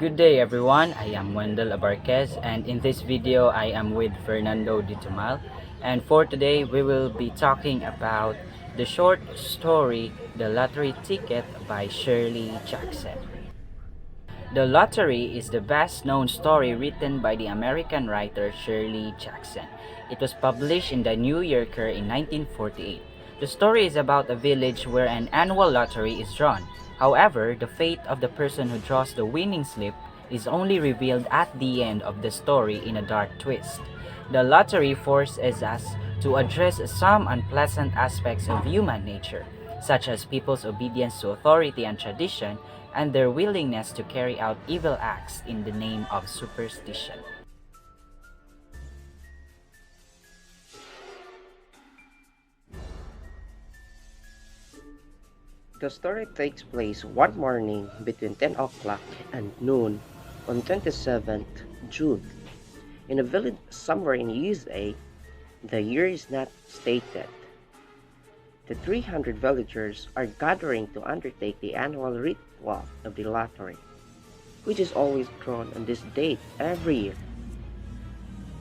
Good day everyone, I am Wendell Abarquez and in this video I am with Fernando Ditumal, and for today we will be talking about the short story The Lottery Ticket by Shirley Jackson. The Lottery is the best known story written by the American writer Shirley Jackson. It was published in the New Yorker in 1948. The story is about a village where an annual lottery is drawn. However, the fate of the person who draws the winning slip is only revealed at the end of the story in a dark twist. The lottery forces us to address some unpleasant aspects of human nature, such as people's obedience to authority and tradition, and their willingness to carry out evil acts in the name of superstition. The story takes place one morning between 10 o'clock and noon on 27th June. In a village somewhere in USA, the year is not stated. The 300 villagers are gathering to undertake the annual ritual of the lottery, which is always drawn on this date every year.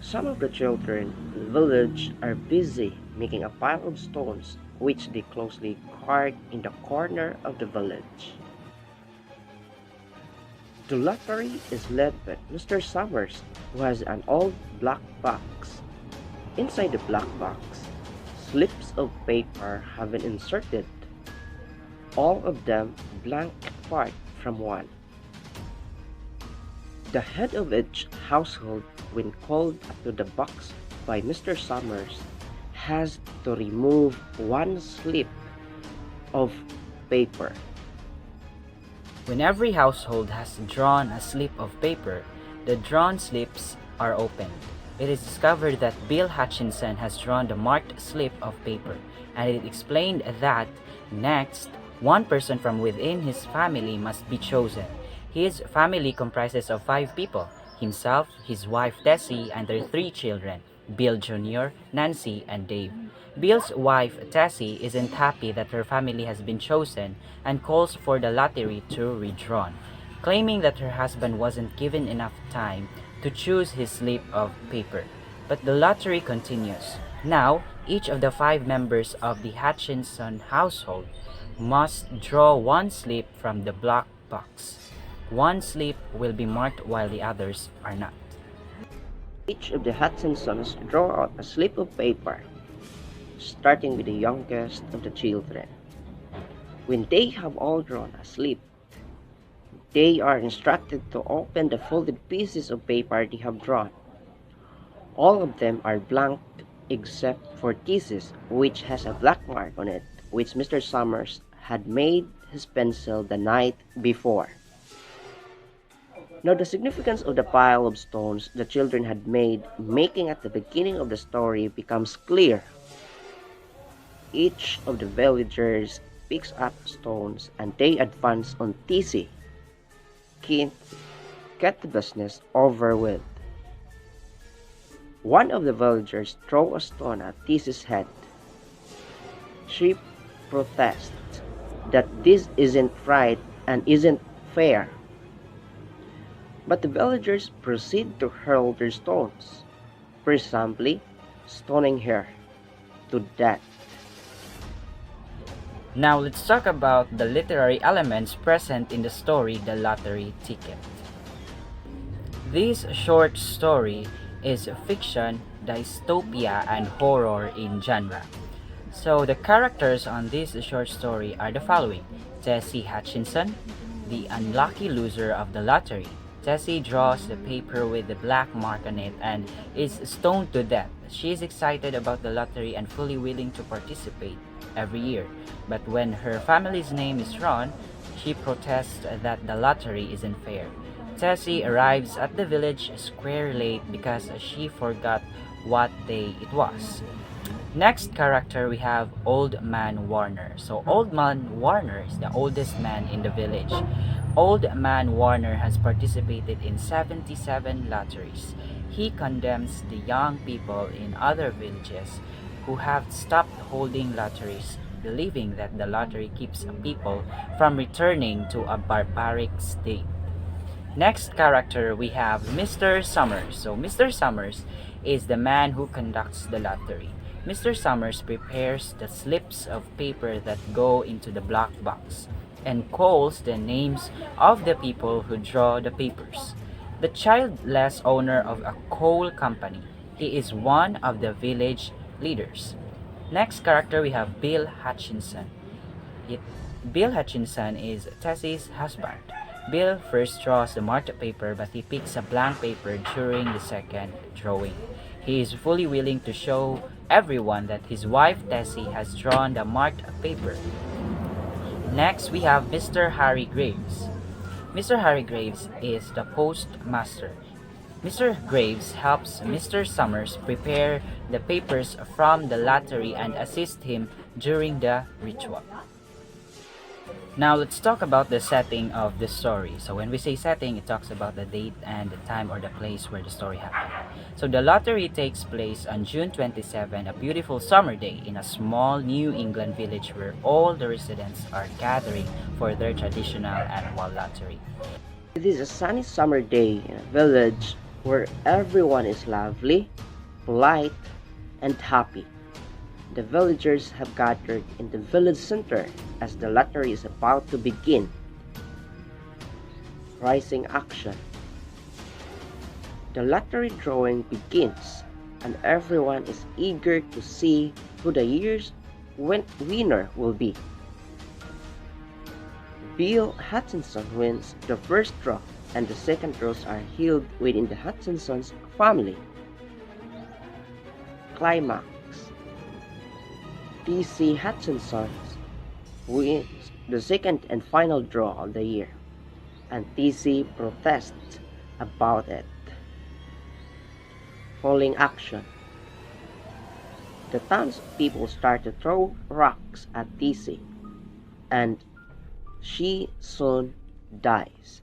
Some of the children in the village are busy making a pile of stones which they closely guard in the corner of the village. The lottery is led by Mr. Summers, who has an old black box. Inside the black box, slips of paper have been inserted, all of them blank apart from one. The head of each household, when called up to the box by Mr. Summers, has to remove one slip of paper. When every household has drawn a slip of paper, the drawn slips are opened. It is discovered that Bill Hutchinson has drawn the marked slip of paper, and it explained that next, one person from within his family must be chosen. His family comprises of 5 people: himself, his wife Tessie, and their 3 children, Bill Jr., Nancy, and Dave. Bill's wife Tessie isn't happy that her family has been chosen and calls for the lottery to be redrawn, claiming that her husband wasn't given enough time to choose his slip of paper. But the lottery continues. Now, each of the 5 members of the Hutchinson household must draw one slip from the black box. One slip will be marked while the others are not. Each of the Hutchinsons draw out a slip of paper, starting with the youngest of the children. When they have all drawn a slip, they are instructed to open the folded pieces of paper they have drawn. All of them are blank except for Thesis, which has a black mark on it, which Mr. Summers had made his pencil the night before. Now the significance of the pile of stones the children had made, making at the beginning of the story, becomes clear. Each of the villagers picks up stones and they advance on Tizzy. Can't get the business over with. One of the villagers throws a stone at Tizzy's head. She protests that this isn't right and isn't fair. But the villagers proceed to hurl their stones, presumably stoning her to death. Now let's talk about the literary elements present in the story The Lottery Ticket. This short story is fiction, dystopia, and horror in genre. So the characters on this short story are the following: Tessie Hutchinson, the unlucky loser of the lottery. Tessie draws the paper with the black mark on it and is stoned to death. She is excited about the lottery and fully willing to participate every year. But when her family's name is drawn, she protests that the lottery isn't fair. Tessie arrives at the village square late because she forgot what day it was. Next character we have Old Man Warner. So Old Man Warner is the oldest man in the village. Old Man Warner has participated in 77 lotteries. He condemns the young people in other villages who have stopped holding lotteries, believing that the lottery keeps people from returning to a barbaric state. Next character we have Mr. Summers. So Mr. Summers is the man who conducts the lottery. Mr. Summers prepares the slips of paper that go into the black box and calls the names of the people who draw the papers. The childless owner of a coal company. He is one of the village leaders. Next character we have Bill Hutchinson. It, Bill Hutchinson is Tessie's husband. Bill first draws the marked paper, but he picks a blank paper during the second drawing. He is fully willing to show everyone that his wife Tessie has drawn the marked paper. Next, we have Mr. Harry Graves. Mr. Harry Graves is the postmaster. Mr. Graves helps Mr. Summers prepare the papers from the lottery and assist him during the ritual. Now let's talk about the setting of the story. So when we say setting, it talks about the date and the time or the place where the story happened. So the lottery takes place on June 27, a beautiful summer day in a small New England village where all the residents are gathering for their traditional annual lottery. It is a sunny summer day in a village where everyone is lively, polite, and happy. The villagers have gathered in the village center as the lottery is about to begin. Rising action. The lottery drawing begins, and everyone is eager to see who the year's winner will be. Bill Hutchinson wins the first draw, and the second draws are held within the Hutchinson's family. Climax. T.C. Hutchinson wins the second and final draw of the year, and T.C. protests about it. Falling action. The townspeople start to throw rocks at T.C., and she soon dies.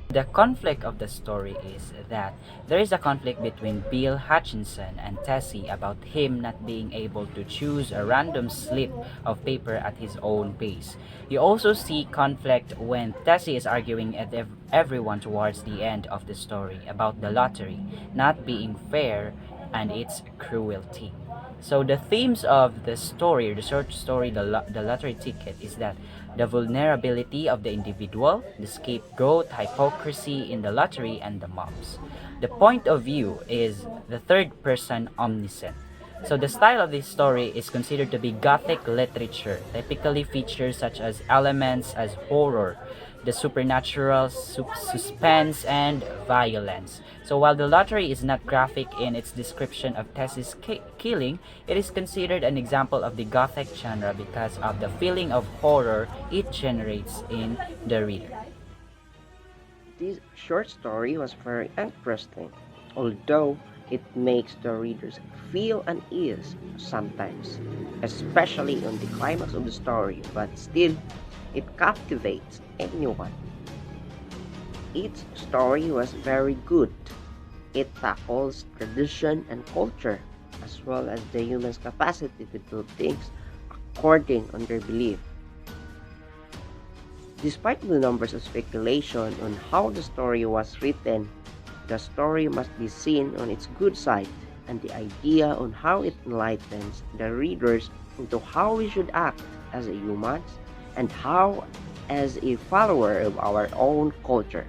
The conflict of the story is that there is a conflict between Bill Hutchinson and Tessie about him not being able to choose a random slip of paper at his own pace. You also see conflict when Tessie is arguing at everyone towards the end of the story about the lottery not being fair and its cruelty. So the themes of the story, the short story, the lottery ticket, is that the vulnerability of the individual, the scapegoat, hypocrisy in the lottery, and the mobs. The point of view is the third person omniscient. So the style of this story is considered to be Gothic literature, typically features such as elements as horror, the supernatural, suspense, and violence. So while the lottery is not graphic in its description of Tessie's killing, it is considered an example of the Gothic genre because of the feeling of horror it generates in the reader. This short story was very interesting, although it makes the readers feel unease sometimes, especially on the climax of the story, but still, it captivates anyone. Its story was very good. It tackles tradition and culture, as well as the human's capacity to do things according on their belief. Despite the numbers of speculation on how the story was written, the story must be seen on its good side, and the idea on how it enlightens the readers into how we should act as humans and how as a follower of our own culture.